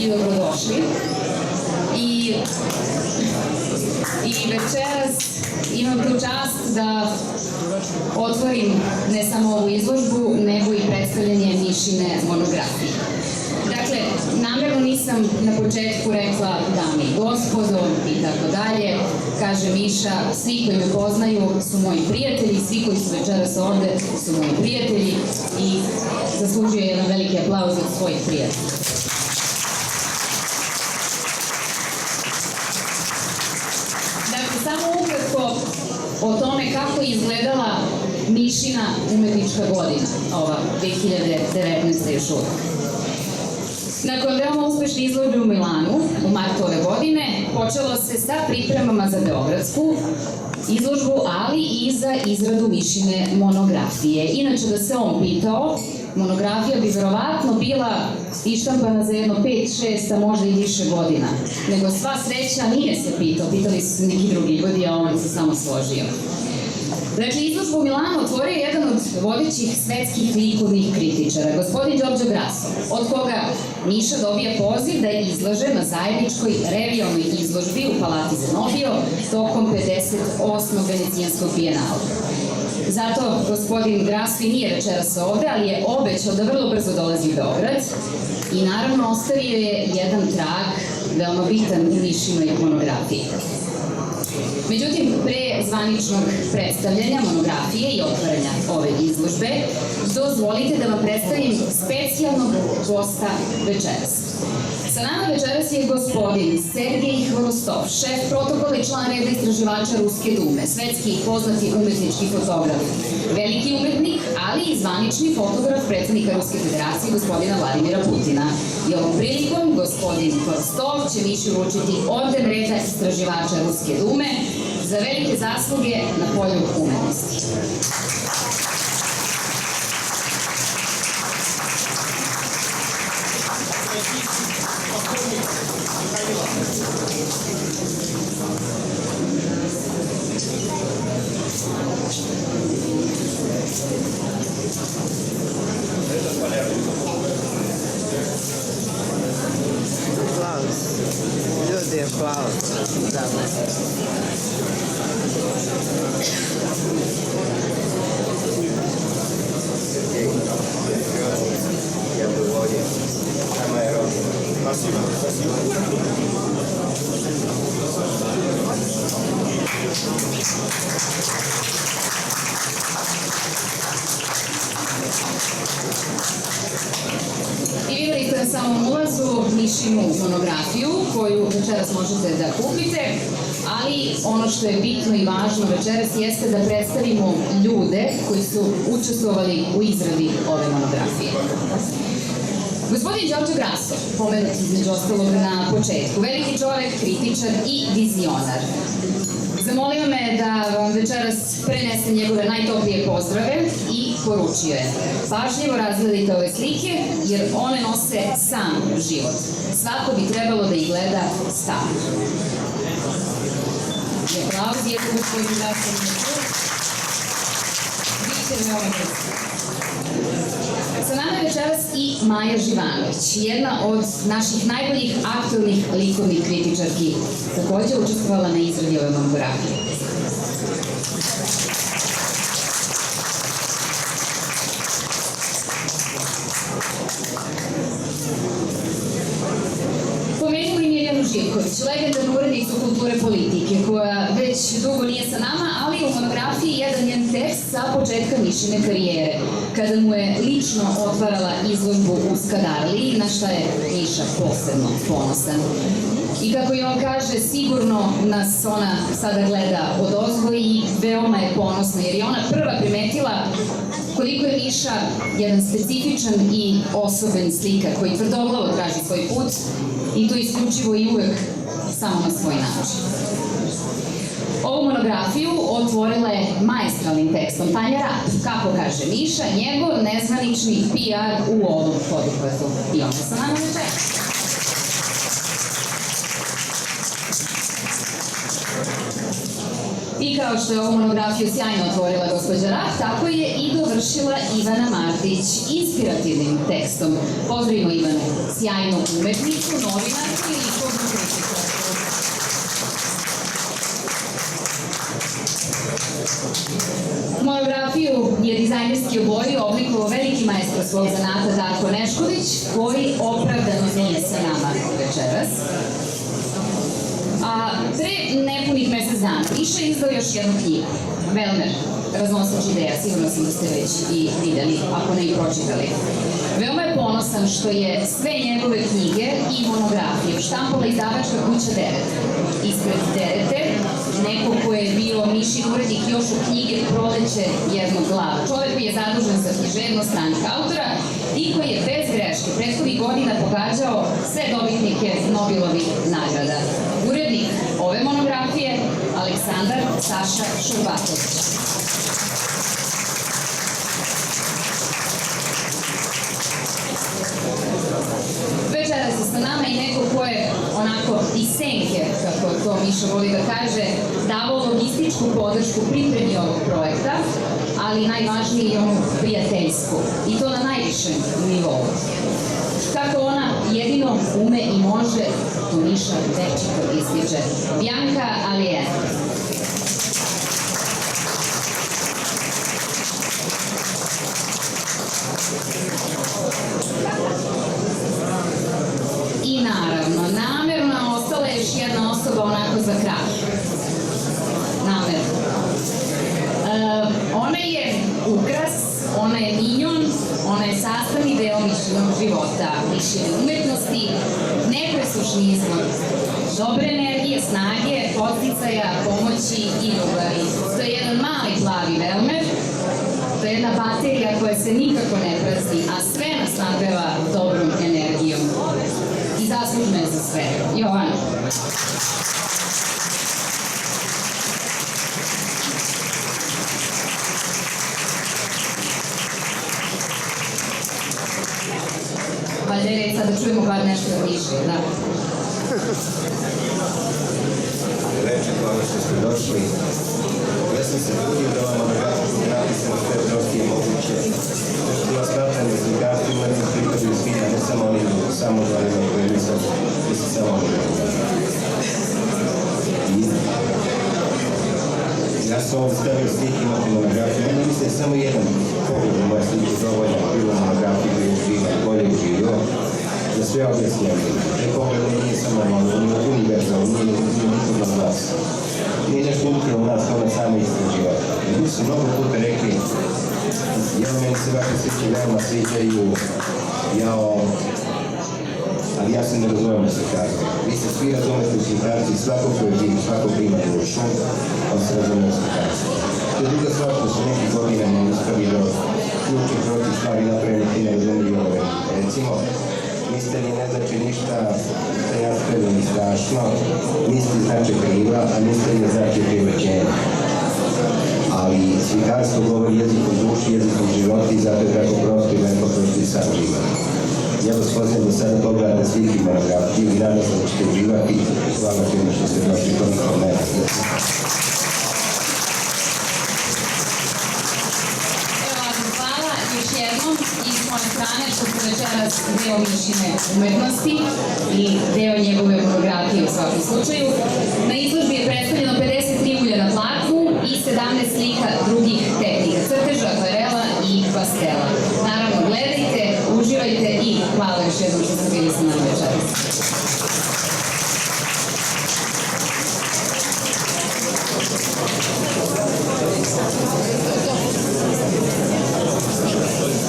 i dobrodošli. I večeras imam tu čast da otvorim ne samo ovu izložbu, nego i predstavljanje Mišine monografije. Dakle, namerno nisam na početku rekla dame i gospodo i tako dalje. Kaže Miša, svi koji me poznaju su moji prijatelji, svi koji su večeras ovde su moji prijatelji i zaslužuje jedan veliki aplauz od svojih prijatelja. Dakle, samo ukratko o tome kako je izgledala Mišina umetnička godina, ova 2019. još uvek. Nakon veoma uspešne izložbe u Milanu, u martu ove godine, počelo se sa pripremama za beogradsku izložbu, ali i za izradu Mišine monografije. Inače, da se on pitao, monografija bi verovatno bila ištampana za jedno 5, 6, a možda i više godina. Nego sva sreća nije se pitao, pitali su se neki drugi ljudi, a on se samo složio. Dakle, izložbu u Milanu otvorio jedan od vodećih svetskih likovnih kritičara, gospodin Đorđe Grasso, od koga Miša dobija poziv da izlaže na zajedničkoj revijalnoj izložbi u Palati Zenobio tokom 58. Venecijanskog bijenala. Zato gospodin Grasso i nije večeras ovde, ali je obećao da vrlo brzo dolazi u Beograd i naravno ostavio je jedan trag veoma bitan u Mišinoj monografiji. Međutim, pre zvaničnog predstavljanja monografije i otvaranja ove izložbe, dozvolite da vam predstavim specijalnog gosta večeras. Sa nama večeras je gospodin Sergej Hvorostov, šef protokola i član reda istraživača Ruske dume, svetski poznati umetnički fotograf, veliki umetnik, ali i zvanični fotograf predsjednika Ruske federacije, gospodina Vladimira Putina. I ovom prilikom, gospodin Hvorostov će Miši uručiti orden reda istraživača Ruske dume za velike zasluge na polju umetnosti. Ljudi, aplauz. Спасибо. I videli ste na samom ulazu Mišinu monografiju koju večeras možete da kupite, ali ono što je bitno i važno večeras jeste da predstavimo ljude koji su učestvovali u izradi ove monografije. Gospodin Đorđe Grasso, pomenut između ostalog na početku, veliki čovek, kritičar i vizionar. Zamolio me da vam večeras prenesem njegove najtoplije pozdrave i poručio je: pažljivo razgledajte ove slike jer one nose sam život. Svako bi trebalo da ih gleda stalno. I aplauz je tu gospodin Grasso na tu. Biće veoma brzo. Sa nama je večeras i Maja Živanović, jedna od naših najboljih aktualnih likovnih kritičarki, takođe učestvovala na izradi ove monografije. Pomenimo i Mirjanu Živković, legendarnu urednicu kulture politike, koja već dugo nije sa nama, ali u monografiji jedan njen tekst sa početka Mišine karijere, kada mu je lično otvarala izložbu u Skadarliji, na šta je Miša posebno ponosan. I kako i on kaže, sigurno nas ona sada gleda odozgo i veoma je ponosna, jer je ona prva primetila koliko je Miša jedan specifičan i osoben slikar koji tvrdoglavo traži svoj put i to isključivo i uvek samo na svoj način. Ovu monografiju otvorila je maestralnim tekstom Tanja Rap, kako kaže Miša, njegov nezvanični PR u ovom poduhvatu. I ona sa nama večeras. I kao što je ovu monografiju sjajno otvorila gospođa Rah, tako je i dovršila Ivana Martić inspirativnim tekstom. Pozdravimo Ivanu, sjajnu umetnicu, novinarku i likovnu kritiku. Monografiju je dizajnerski oborio, oblikovao veliki majstor svog zanata Darko Nešković, koji opravdano nije sa nama večeras. A pre nepunih mesec dana Miša je izdao još jednu knjigu, Velmer, Raznosič ideja, sigurno sam da ste već i videli, ako ne i pročitali. Veoma je ponosan što je sve njegove knjige i monografije štampala izdavačka kuća Deret. Ispred Derete, neko ko je bio Mišin urednik još u knjige Proleće jednog glava. Čovek koji je zadužen za književnost stranih autora i koji je bez greške prethodnih godina pogađao sve dobitnike Nobelovih nagrada. Urednik ove monografije Aleksandar Saša Šurbatović. Večeras je sa nama i neko ko je onako iz senke, kako to Miša voli da kaže, davao logističku podršku pripremi ovog projekta, ali najvažnije i onu prijateljsku, i to na najvišem nivou. Kako ona jedino ume i može, to Miša večito ističe. Bjanka Alijen. I naravno, namerno ostala je još jedna osoba onako za kraj. Namerno. Ona je ukras, ona je minjon, ona je sastavni deo Mišinog života, Mišine umetnosti, nepresušni izvor dobre energije, snage, podsticaja, pomoći i ljubavi. To je jedan mali plavi Velmer, to je jedna baterija koja se nikako ne prazni, a sve nas nadbeva dobrom energijom. I zaslužna je za sve. Jovana. Valjda je red sad da čujemo bar nešto više, da. Reče, hvala što ste došli. Ja sam se trudio da vam monografiju sam sve prostije moguće. Ja smatram da slikarstvo umetnost pripadaju svima, ne samo onim samozvanima koji misle da se samo ja sam ovdje stavio slike, imate monografiju. Mene misle samo jedan pogled na moje slike dovoljno bilo monografiju koji je živa, bolje živio. Da sve objasnjam. Taj pogled nije samo univerzalno, nije nikom od nas. Nije nešto ukrao u nas, kao na sami istraživati. Ljudi su mnogo puta rekli, meni se vaše slike veoma sviđaju, ali ja se ne razumem na slikarstvo. Vi se svi razumete u slikarstvu i svako ko je živ, svako ko ima dušu, on se razume u slikarstvu. To je druga stvar što su neki godine ne uspeli do ključnih prostih stvari napraviti nerazumljivo ove. Recimo, misljenje ne znači ništa da ja spredam i strašno, misli znači kriva, a misljenje znači privećenje. Ali slikarstvo govori jezikom duši, jezikom života i zato je tako prosto i lepo prosto i sam život. Ja vas pozivam da sada pogledate slike monografiju i nadam se da ćete uživati. Hvala svima što ste došli toliko od mene. Hvala još jednom i s moje strane što ste večeras deo Mišine umetnosti i deo njegove monografije u svakom slučaju. Na izložbi je predstavljeno 53 ulja na tlaku i 17 slika drugih tehnika, crteža, akvarela i pastela. Naravno, gledajte, uživajte i hvala još jednom što ste bili sa nama večeras.